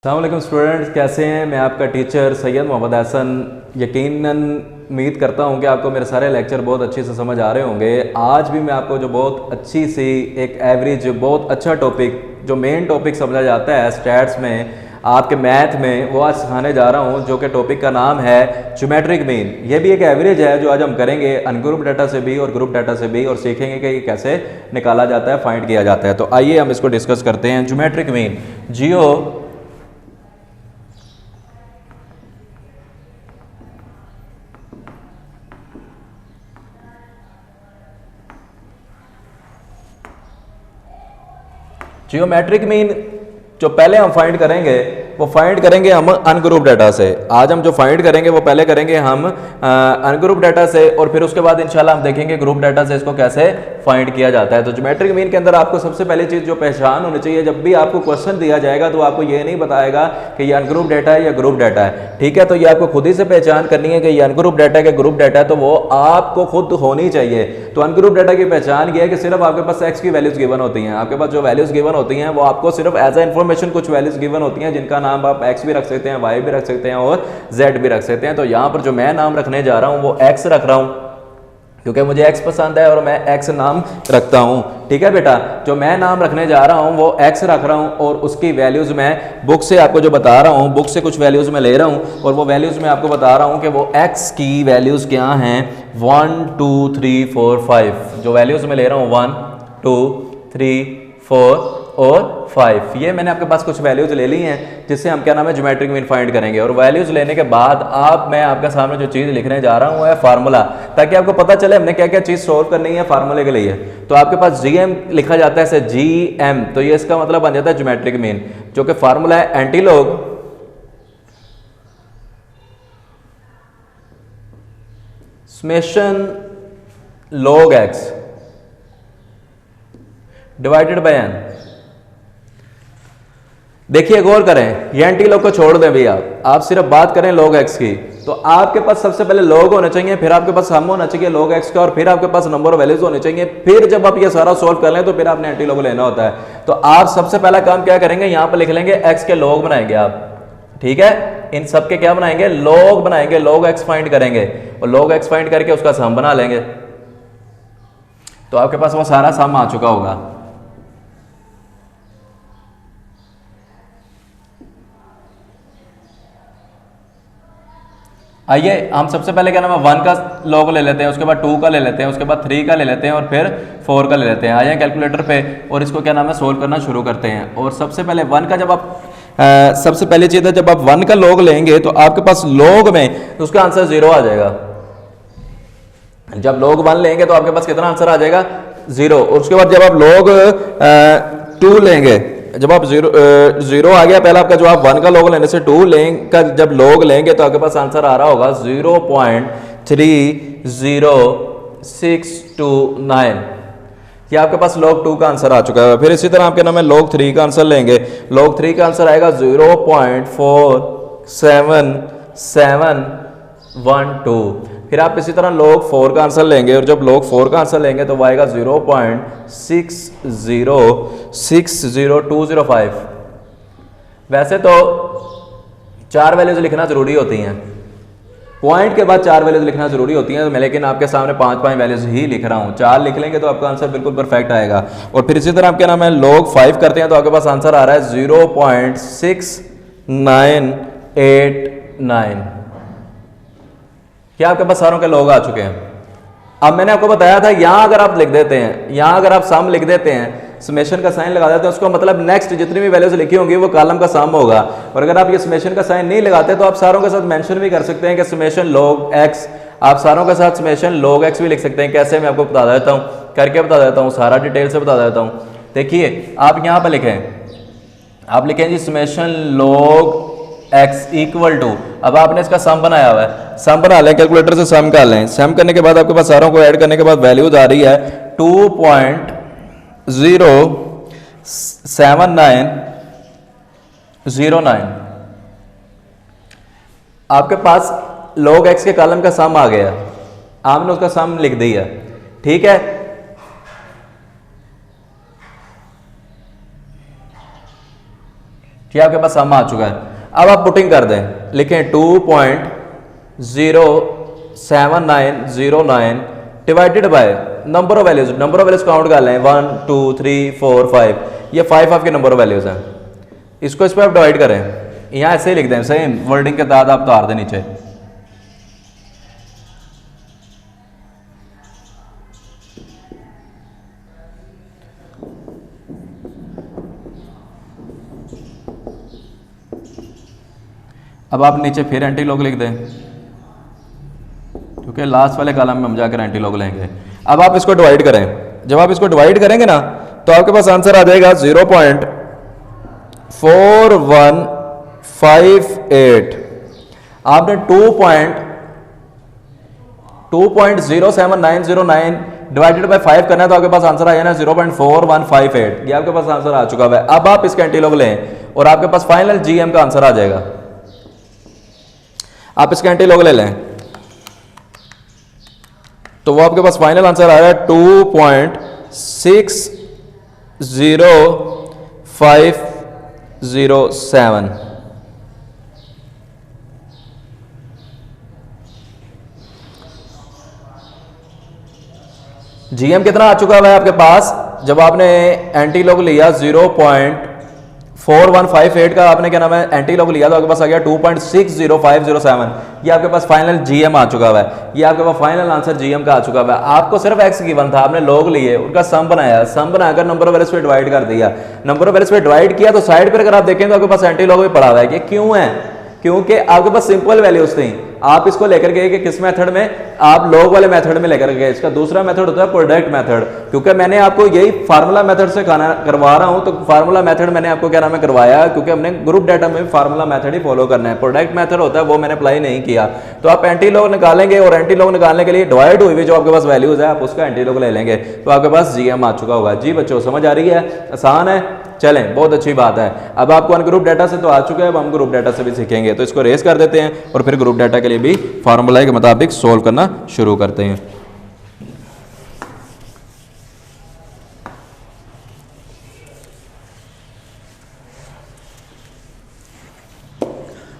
अस्सलामुअलैकुम स्टूडेंट्स, कैसे हैं। मैं आपका टीचर सैयद मोहम्मद हसन। यकीनन उम्मीद करता हूं कि आपको मेरे सारे लेक्चर बहुत अच्छे से समझ आ रहे होंगे। आज भी मैं आपको जो बहुत अच्छी सी एक एवरेज बहुत अच्छा टॉपिक जो मेन टॉपिक समझा जाता है स्टैट्स में, आपके मैथ में, वो आज सिखाने जा रहा हूं, जो कि टॉपिक का नाम है ज्योमेट्रिक मीन। ये भी एक एवरेज है जो आज हम करेंगे अनग्रुप डाटा से भी और ग्रुप डाटा से भी, और सीखेंगे कि ये कैसे निकाला जाता है, फाइंड किया जाता है। तो आइए हम इसको डिस्कस करते हैं। ज्योमेट्रिक मीन जियोमेट्रिक मीन जो पहले हम फाइंड करेंगे वो फाइंड करेंगे हम अनग्रुप डाटा से। आज हम जो फाइंड करेंगे वो पहले करेंगे हम अनग्रुप डाटा से, और फिर उसके बाद इंशाल्लाह हम देखेंगे ग्रुप डाटा से इसको कैसे फाइंड किया जाता है। तो ज्योमेट्रिक मीन के अंदर आपको सबसे पहली चीज़ जो पहचान होनी चाहिए, जब भी आपको क्वेश्चन दिया जाएगा तो आपको ये नहीं बताएगा कि ये अनग्रुप डाटा है या ग्रुप डाटा है, ठीक है। तो ये आपको खुद ही से पहचान करनी है कि ये अनग्रुप डाटा है कि ग्रुप डाटा है, तो वो आपको खुद होनी चाहिए। तो अनग्रुप डाटा की पहचान ये है कि सिर्फ आपके पास एक्स की वैल्यूज गिवन होती हैं। आपके पास जो वैल्यूज गिवन होती हैं वो आपको सिर्फ एज ए इन्फॉर्मेशन कुछ वैल्यूज गिवन होती हैं, जिनका नाम आप एक्स भी रख सकते हैं, वाई भी रख सकते हैं और जेड भी रख सकते हैं। तो यहाँ पर जो मैं नाम रखने जा रहा हूँ वो एक्स रख रहा हूँ क्योंकि मुझे एक्स पसंद है और मैं एक्स नाम रखता हूँ, ठीक है बेटा। जो मैं नाम रखने जा रहा हूँ वो एक्स रख रहा हूँ, और उसकी वैल्यूज मैं बुक से आपको जो बता रहा हूँ, बुक से कुछ वैल्यूज मैं ले रहा हूँ, और वो वैल्यूज मैं आपको बता रहा हूँ कि वो एक्स की वैल्यूज क्या हैं। 1 2 3 4 5 जो वैल्यूज मैं ले रहा हूँ 1 2 3 4 और 5, ये मैंने आपके पास कुछ वैल्यूज ले ली हैं जिससे हम क्या नाम है ज्योमेट्रिक मीन फाइंड करेंगे। और वैल्यूज लेने के बाद मैं आपके सामने जो चीज़ लिखने जा रहा हूँ है फार्मूला, ताकि आपको पता चले हमने क्या क्या चीज़ सोल्व करनी है फार्मूले के लिए। तो आपके पास GM लिखा जाता है ऐसे GM, तो ये इसका मतलब बन जाता है ज्योमेट्रिक मीन, जो कि फार्मूला है antilog summation log x divided by n। देखिए गौर करें, ये एंटीलॉग को छोड़ दें भैया, आप सिर्फ बात करें log x की। तो आपके पास सबसे पहले log होने चाहिए, फिर आपके पास सम होना चाहिए log x का, और फिर आपके पास नंबर ऑफ वैल्यूज होने चाहिए। फिर जब आप ये सारा सोल्व कर लें तो फिर आपने एंटीलॉग लेना होता है। तो आप सबसे पहला काम क्या करेंगे, यहां पर लिख लेंगे x के log बनाएंगे आप, ठीक है। इन सब के क्या बनाएंगे, log बनाएंगे, log x फाइंड करेंगे, और log x फाइंड करके उसका सम बना लेंगे। तो आपके पास वो सारा सम आ चुका होगा। आइए हम सबसे पहले क्या नाम है 1 का log ले लेते हैं, उसके बाद 2 का ले लेते हैं, उसके बाद 3 का ले लेते हैं, और फिर 4 का ले लेते हैं। आइए कैलकुलेटर पे और इसको क्या नाम है सोल्व करना शुरू करते हैं। और सबसे पहले 1 का जब आप सबसे पहली चीज़ है, जब आप 1 का log लेंगे तो आपके पास log में उसका आंसर 0 आ जाएगा। जब log 1 लेंगे तो आपके पास कितना आंसर आ जाएगा, 0। और उसके बाद जब आप log 2 लेंगे, जब आप 0 आ गया पहला आपका जवाब, 1 का log लेने से 2 का जब log लेंगे तो आपके पास आंसर आ रहा होगा 0.30629। ये आपके पास log 2 का आंसर आ चुका है। फिर इसी तरह आपके नाम है log 3 का आंसर लेंगे, log 3 का आंसर आएगा 0.47712। फिर आप इसी तरह log 4 का आंसर लेंगे, और जब log 4 का आंसर लेंगे तो वो आएगा 0.60205। वैसे तो 4 वैल्यूज लिखना जरूरी होती हैं, पॉइंट के बाद 4 वैल्यूज लिखना जरूरी होती हैं, तो मैं लेकिन आपके सामने 5 वैल्यूज ही लिख रहा हूँ। 4 लिख लेंगे तो आपका आंसर बिल्कुल परफेक्ट आएगा। और फिर इसी तरह आपके नाम है log 5 करते हैं तो आपके पास आंसर आ रहा है 0.6989। क्या आपके पास सारों के log आ चुके हैं। अब मैंने आपको बताया था यहां अगर आप लिख देते हैं, यहां अगर आप सम लिख देते हैं, समेशन का साइन लगा देते हैं, उसको मतलब नेक्स्ट जितनी भी वैल्यूज लिखी होंगी वो कॉलम का सम होगा। और अगर आप ये समेशन का साइन नहीं लगाते तो आप सारों के साथ मेंशन भी कर सकते हैं कि समेशन log x, आप सारों के साथ समेशन log x भी लिख सकते हैं। कैसे, मैं आपको बता देता हूँ, करके बता देता हूँ, सारा डिटेल से बता देता हूँ। देखिए आप यहाँ पर लिखें, आप लिखें जी summation log x equal to, अब आपने इसका सम बनाया हुआ है, सम बना लें, कैलकुलेटर से सम कर लें। सम करने के बाद आपके पास सारों को ऐड करने के बाद वैल्यूज आ रही है 2.07909। आपके पास log x के कॉलम का सम आ गया, आपने उसका सम लिख दिया, ठीक है। ठीक है, आपके पास सम आ चुका है। अब आप पुटिंग कर दें, लिखें 2.07909 divided by number of values. Number of values count कर लें 1 2 3 4 5, ये 5 आपके नंबर ऑफ वैल्यूज हैं। इसको इस पर आप डिवाइड करें, यहाँ ऐसे ही लिख दें, सेम वर्डिंग के तहत आप उतार दें नीचे। अब आप नीचे फिर एंटी लॉग लिख दें, क्योंकि लास्ट वाले कॉलम में हम जाकर एंटी लॉग लेंगे। अब आप इसको डिवाइड करें, जब आप इसको डिवाइड करेंगे ना तो आपके पास आंसर आ जाएगा 0.4158। आपने 2.07909 डिवाइडेड बाय 5 करना है तो आपके पास आंसर आ जाना 0.4158। ये आपके पास आंसर आ चुका है। अब आप इसका एंटी लॉग लें और आपके पास फाइनल जीएम का आंसर आ जाएगा। आप इसका एंटी लॉग ले लें तो वो आपके पास फाइनल आंसर आ रहा है 2.60507। जीएम कितना आ चुका है आपके पास? जब आपने एंटी लॉग लिया 0.4158 का आपने क्या नाम है एंटी लॉग लिया तो आपके पास आ गया 2.60507। ये आपके पास फाइनल जीएम आ चुका है। ये आपके पास फाइनल आंसर जीएम का आ चुका है। आपको सिर्फ एक्स गिवन था, आपने लॉग लिए, उनका सम बनाया, सम बनाकर नंबर ऑफ वैल्यूज पे डिवाइड कर दिया। नंबर ऑफ वैल्यूज पे डिवाइड किया तो साइड पर अगर आप देखें तो आपके पास एंटी लॉग भी पड़ा हुआ है। ये क्यों है? क्योंकि आपके पास सिंपल वैल्यूज थी, आप इसको लेकर गए कि किस मेथड में, आप लॉग वाले मेथड में लेकर गए। इसका दूसरा मेथड होता है प्रोडक्ट मेथड। क्योंकि मैंने आपको यही फार्मूला मेथड से करवा रहा हूं, तो फार्मूला मेथड मैंने आपको क्या नाम है करवाया, क्योंकि हमने ग्रुप डाटा में फार्मूला मेथड ही फॉलो करना है। प्रोडक्ट मेथड होता है वो मैंने अप्लाई नहीं किया। तो आप एंटी लॉग निकालेंगे और एंटी लॉग निकालने के लिए डिवाइड हुई हुई जो आपके पास वैल्यूज है आप उसका एंटी लॉग ले लेंगे तो आपके पास जीएम आ चुका होगा। जी बच्चों समझ आ रही है? आसान है, चलें बहुत अच्छी बात है। अब आपको अनग्रुप डाटा से तो आ चुका है, अब हम ग्रुप डाटा से भी सीखेंगे। तो इसको रेस कर देते हैं और फिर ग्रुप डाटा के लिए भी फार्मूला के मुताबिक सोल्व करना शुरू करते हैं।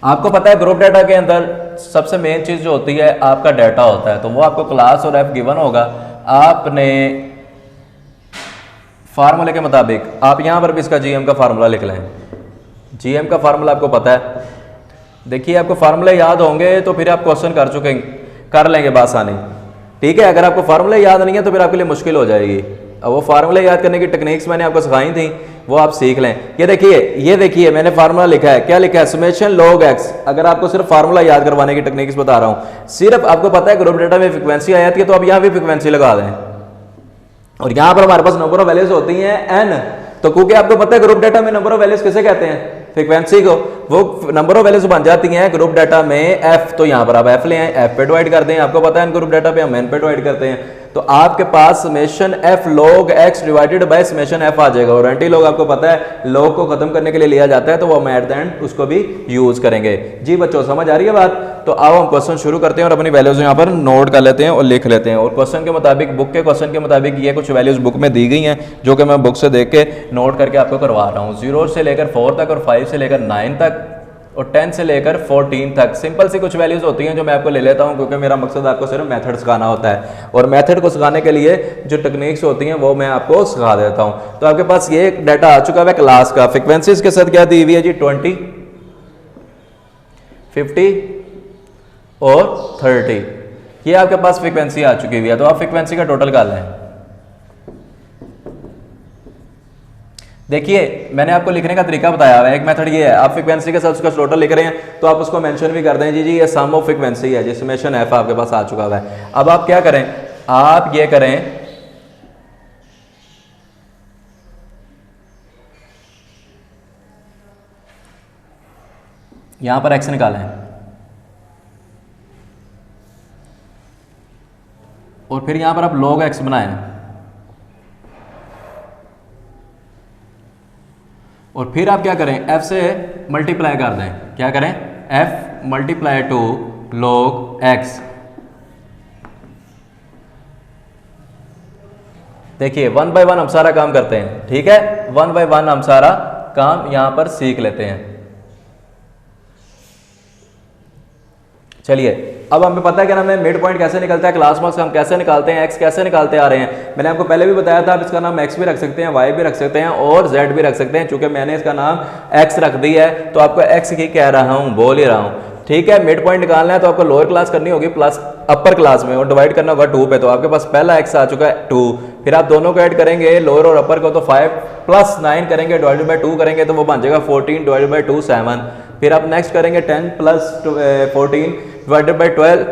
आपको पता है ग्रुप डाटा के अंदर सबसे मेन चीज जो होती है आपका डाटा होता है। तो वो आपको क्लास और एफ गिवन होगा, आपने फार्मूले के मुताबिक आप यहां पर भी इसका जीएम का फार्मूला लिख लें। जीएम का फार्मूला आपको पता है, देखिए आपको फार्मूले याद होंगे तो फिर आप क्वेश्चन कर लेंगे बासानी। ठीक है, अगर आपको फार्मूले याद नहीं है तो फिर आपके लिए मुश्किल हो जाएगी। अब वो फार्मूले याद करने की टेक्निक्स मैंने आपको सिखाई थी, वो आप सीख लें। ये देखिए मैंने फार्मूला लिखा है, क्या लिखा है? Summation log x. अगर आपको सिर्फ फार्मूला याद करवाने की टेक्निक्स बता रहा हूं, सिर्फ आपको पता है ग्रुप डाटा में फ्रीक्वेंसी आ जाती है तो आप यहां भी फ्रीक्वेंसी लगा दें। और यहां पर हमारे पास नंबर ऑफ वैल्यूज होती हैं n। तो क्योंकि आपको पता है ग्रुप डाटा में नंबर ऑफ वैल्यूज किसे कहते हैं? फ्रीक्वेंसी को। वो नंबर ऑफ वैल्यूज बन जाती हैं ग्रुप डाटा में f। तो यहां पर आप f ले आए, f पे डिवाइड कर दें। आपको पता है ग्रुप डाटा पे हम n पे डिवाइड करते हैं। तो आपके पास summation f log x divided by summation f आ जाएगा। और एंटी लॉग आपको पता है लॉग को खत्म करने के लिए लिया जाता है, तो वो हम एट द एंड उसको भी यूज करेंगे। जी बच्चों समझ आ रही है बात? तो आओ हम क्वेश्चन शुरू करते हैं और अपनी वैल्यूज यहाँ पर नोट कर लेते हैं और लिख लेते हैं। और क्वेश्चन के मुताबिक, बुक के क्वेश्चन के मुताबिक ये कुछ वैल्यूज बुक में दी गई हैं जो कि मैं बुक से देख के नोट करके आपको करवा रहा हूँ। 0 से लेकर 4 तक और 5 से लेकर 9 तक और 10 से लेकर 14 तक सिंपल सी कुछ वैल्यूज होती हैं जो मैं आपको ले लेता हूं, क्योंकि मेरा मकसद आपको सिर्फ मेथड सिखाना होता है। और मेथड को सिखाने के लिए जो टेक्निक्स होती हैं वो मैं आपको सिखा देता हूं। तो आपके पास ये डाटा आ चुका है क्लास का। फ्रीक्वेंसीज के साथ क्या दी हुई है जी? 20, 50 और 30। ये आपके पास फ्रीक्वेंसी आ चुकी हुई है। तो आप फ्रीक्वेंसी का टोटल कर लें। देखिए मैंने आपको लिखने का तरीका बताया हुआ है। एक मेथड ये है, आप फ्रीक्वेंसी के साथ उसका टोटल लिख रहे हैं तो आप उसको मेंशन भी कर दें जी ये सम ऑफ फ्रीक्वेंसी है, जिस समेशन एफ आपके पास आ चुका हुआ है। अब आप क्या करें, आप ये करें यहां पर एक्स निकालें और फिर यहां पर आप log x बनाएं और फिर आप क्या करें, f से मल्टीप्लाई कर दें। क्या करें? f multiply two log x। देखिए 1 बाय 1 हम सारा काम करते हैं। ठीक है, 1 बाय 1 हम सारा काम यहां पर सीख लेते हैं। चलिए अब हमें पता है कि हमें मिड पॉइंट कैसे निकलता है, क्लास मार्क्स हम कैसे निकालते हैं, एक्स कैसे निकालते आ रहे हैं। मैंने आपको पहले भी बताया था, आप इसका नाम एक्स भी रख सकते हैं, वाई भी रख सकते हैं और जेड भी रख सकते हैं। चूंकि मैंने इसका नाम एक्स रख दी है तो आपको एक्स ही कह रहा हूँ, बोल ही रहा हूँ, ठीक है। मिड पॉइंट निकालना है तो आपको लोअर क्लास करनी होगी प्लस अपर क्लास में और डिवाइड करना होगा 2 पे। तो आपके पास पहला एक्स आ चुका है 2, फिर आप दोनों को ऐड करेंगे लोअर और अपर को, तो 5 प्लस 9 करेंगे डिवाइडेड बाय 2 करेंगे तो वो बन जाएगा 14 डिवाइडेड बाय 2 7। फिर आप नेक्स्ट करेंगे 10 plus 14 divided by 12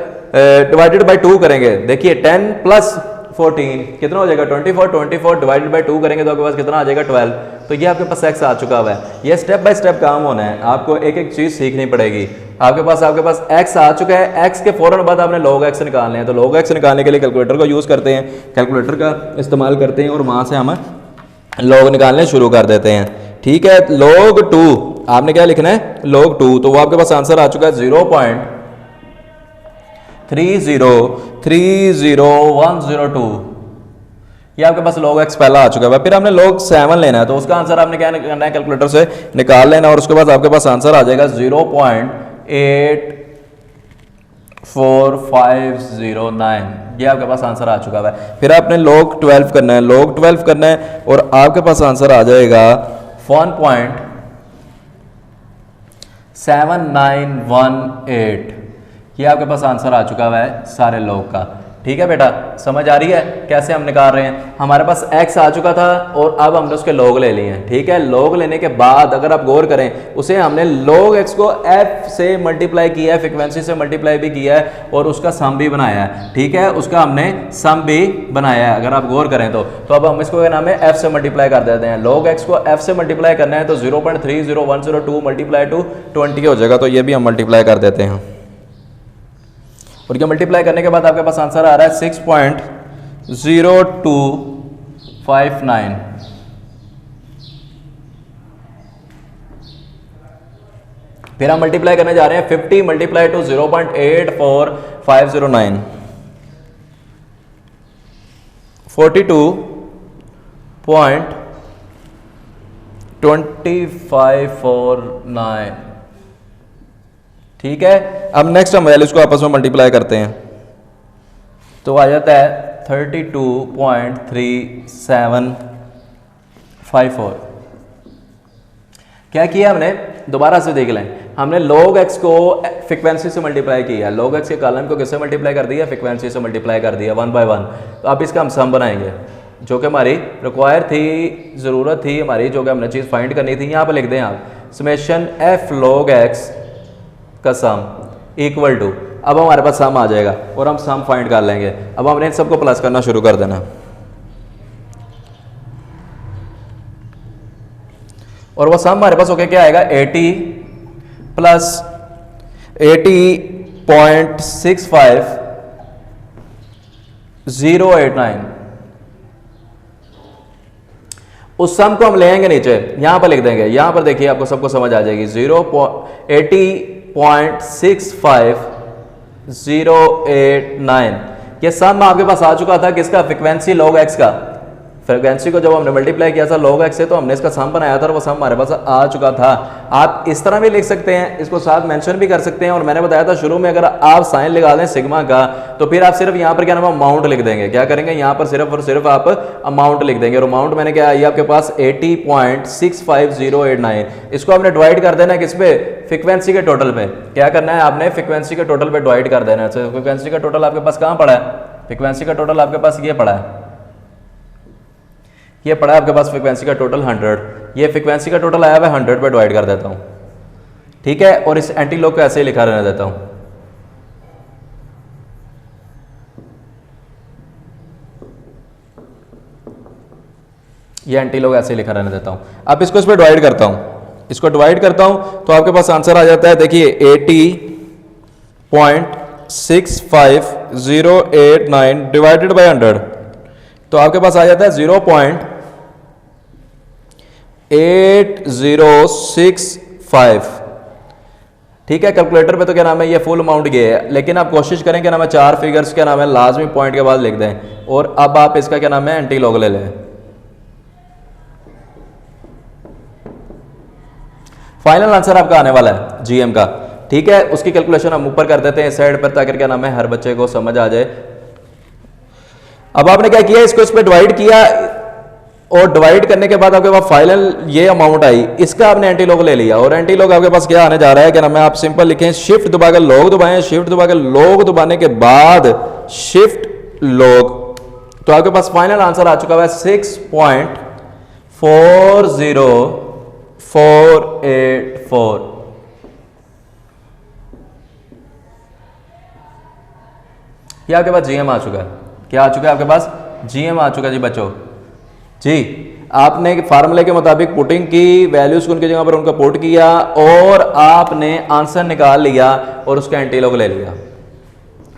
divided by 2 करेंगे। देखिए 10 प्लस 14 कितना हो जाएगा 24, 24 डिवाइडेड बाय 2 करेंगे तो आपके पास कितना आ जाएगा 12। तो ये आपके पास एक्स आ चुका हुआ है। ये स्टेप बाय स्टेप काम होना है, आपको एक एक चीज सीखनी पड़ेगी। आपके पास एक्स आ चुका है, एक्स के फौरन बाद आपने log x निकालने हैं। तो log x निकालने के लिए कैलकुलेटर को यूज करते हैं, कैलकुलेटर का इस्तेमाल करते हैं और वहां से हम log निकालने शुरू कर देते हैं, ठीक है। log 2 आपने क्या लिखना है, log 2, तो वो आपके पास आंसर आ चुका है 0.30300102। ये आपके पास log x पहला आ चुका है। फिर हमने log 7 लेना है तो उसका आंसर आपने क्या करना है, कैलकुलेटर से निकाल लेना और उसके बाद आपके पास आंसर आ जाएगा 0.84509। ये आपके पास आंसर आ चुका है। फिर आपने log 12 करना है, log 12 करना है और आपके पास आंसर आ जाएगा 1.7918। ये आपके पास आंसर आ चुका है सारे log का, ठीक है बेटा। समझ आ रही है कैसे हम निकाल रहे हैं। हमारे पास x आ चुका था और अब हमने उसके log ले लिए हैं, ठीक है। log लेने के बाद अगर आप गौर करें, उसे हमने log x को f से मल्टीप्लाई किया है, फ्रीक्वेंसी से मल्टीप्लाई भी किया है और उसका सम भी बनाया है, ठीक है। उसका हमने सम भी बनाया है अगर आप गौर करें तो अब हम इसको क्या नाम है, f से मल्टीप्लाई कर देते हैं। log x को f से मल्टीप्लाई करना है तो 0.30102 मल्टीप्लाई टू 20 हो जाएगा। तो ये भी हम मल्टीप्लाई कर देते हैं और ये मल्टीप्लाई करने के बाद आपके पास आंसर आ रहा है 6.0259। फिर हम मल्टीप्लाई करने जा रहे हैं 50 मल्टीप्लाई टू 0.84509, 42.2549, ठीक है। अब नेक्स्ट हम वैल्यूज को आपस में मल्टीप्लाई करते हैं तो आ जाता है 32.3754। क्या किया हमने, दोबारा से देख लें। हमने log x को फ्रीक्वेंसी से मल्टीप्लाई किया, log x के कॉलम को किससे मल्टीप्लाई कर दिया, फ्रीक्वेंसी से मल्टीप्लाई कर दिया 1 बाय 1। तो अब इसका हम सम बनाएंगे जो कि हमारी रिक्वायर थी, ज़रूरत थी हमारी, जो कि हमने चीज़ फाइंड करनी थी। यहाँ पर लिख दें आप समेशन f log x का सम इक्वल टू, अब हमारे पास सम आ जाएगा और हम सम फाइंड कर लेंगे। अब हमने इन सबको प्लस करना शुरू कर देना और वो सम हमारे पास होके क्या आएगा 80 प्लस 80.65089। उस सम को हम ले आएंगे नीचे, यहां पर लिख देंगे। यहां पर देखिए आपको सबको समझ आ जाएगी 80.65089। ये सम आपके पास आ चुका था किसका, फ्रीक्वेंसी log x का। फ्रीक्वेंसी को जब हमने मल्टीप्लाई किया था log x से तो हमने इसका सम बनाया था और वो सम हमारे पास आ चुका था। आप इस तरह भी लिख सकते हैं, इसको साथ मेंशन भी कर सकते हैं। और मैंने बताया था शुरू में अगर आप साइन लगा दें सिग्मा का तो फिर आप सिर्फ यहाँ पर क्या नाम अमाउंट लिख देंगे। क्या करेंगे, यहाँ पर सिर्फ और सिर्फ आप अमाउंट लिख देंगे। और अमाउंट मैंने क्या आई आपके पास 80.65089। इसको आपने डिवाइड कर देना किस पे, फ्रीक्वेंसी के टोटल पे। क्या करना है आपने, फ्रीक्वेंसी के टोटल पे डिवाइड कर देना है। फ्रीक्वेंसी का टोटल आपके पास कहाँ पड़ा है, फ्रीक्वेंसी का टोटल आपके पास ये पड़ा है, ये पड़ा है आपके पास फ्रीक्वेंसी का टोटल 100। ये फ्रीक्वेंसी का टोटल आया हुआ है 100 पे डिवाइड कर देता हूं, ठीक है। और इस एंटी लॉग को ऐसे ही लिखा रहने देता हूं। ये एंटी लॉग ऐसे ही लिखा रहने देता हूं। अब इसको इस पर डिवाइड करता हूं, इसको डिवाइड करता हूं तो आपके पास आंसर आ जाता है, देखिए 80.65089 डिवाइडेड बाय 100 तो आपके पास आ जाता है 0.8065, ठीक है। कैलकुलेटर पे तो क्या नाम है ये फुल अमाउंट ये है, लेकिन आप कोशिश करें क्या नाम है 4 फिगर्स क्या नाम है लाजमी पॉइंट के बाद लिख दें। और अब आप इसका क्या नाम है एंटी लॉग ले लें। फाइनल आंसर आपका आने वाला है जीएम का ठीक है, उसकी कैलकुलेशन हम ऊपर कर देते हैं इस साइड पर ताकि क्या नाम है हर बच्चे को समझ आ जाए। अब आपने क्या किया, इसको इस पर डिवाइड किया और डिवाइड करने के बाद आपके पास फाइनल ये अमाउंट आई, इसका आपने एंटी लॉग ले लिया और एंटी लॉग आपके पास क्या आने जा रहा है, क्या नाम है, आप सिंपल लिखें शिफ्ट दबाकर लॉग दबाएं, शिफ्ट दबाकर लॉग दबाने के बाद शिफ्ट लॉग, तो आपके पास फाइनल आंसर आ चुका है 6.40484। ये आपके पास जीएम आ चुका है। क्या आ चुका है आपके पास, जीएम आ चुका है जी बच्चों जी। आपने फार्मूले के मुताबिक पुटिंग की, वैल्यूज को उनकी जगह पर उनका पुट किया और आपने आंसर निकाल लिया और उसका एंटी लॉग ले लिया,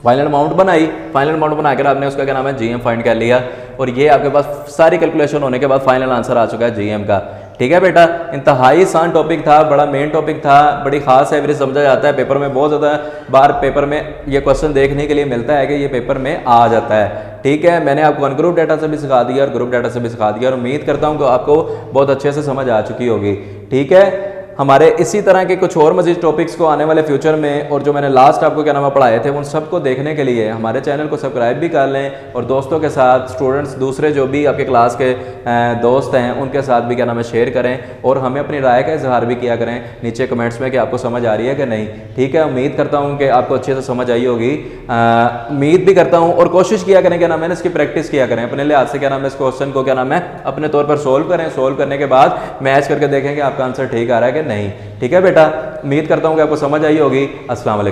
फाइनल अमाउंट बनाई, फाइनल अमाउंट बनाकर आपने उसका क्या नाम है जीएम फाइंड कर लिया और ये आपके पास सारी कैलकुलेशन होने के बाद फाइनल आंसर आ चुका है जीएम का। ठीक है बेटा, इंतहाई आसान टॉपिक था, बड़ा मेन टॉपिक था, बड़ी खास एवरेज समझा जाता है पेपर में, बहुत ज़्यादा बार पेपर में ये क्वेश्चन देखने के लिए मिलता है कि ये पेपर में आ जाता है। ठीक है, मैंने आपको अनग्रुप डाटा से भी सिखा दिया और ग्रुप डाटा से भी सिखा दिया और उम्मीद करता हूँ कि आपको बहुत अच्छे से समझ आ चुकी होगी। ठीक है, हमारे इसी तरह के कुछ और मजीद टॉपिक्स को आने वाले फ्यूचर में और जो मैंने लास्ट आपको क्या नाम है पढ़ाए थे उन सबको देखने के लिए हमारे चैनल को सब्सक्राइब भी कर लें और दोस्तों के साथ, स्टूडेंट्स दूसरे जो भी आपके क्लास के दोस्त हैं उनके साथ भी क्या नाम है शेयर करें और हमें अपनी राय का इजहार भी किया करें नीचे कमेंट्स में कि आपको समझ आ रही है कि नहीं। ठीक है, उम्मीद करता हूँ कि आपको अच्छे से समझ आई होगी, उम्मीद भी करता हूँ और कोशिश किया करें क्या नाम है इसकी प्रैक्टिस किया करें अपने लिहाज से, क्या नाम है इस क्वेश्चन को क्या नाम है अपने तौर पर सोल्व करें, सोल्व करने के बाद मैच करके देखें कि आपका आंसर ठीक आ रहा है कि नहीं। ठीक है बेटा, उम्मीद करता हूँ कि आपको समझ आई होगी। अस्सलाम वालेकुम।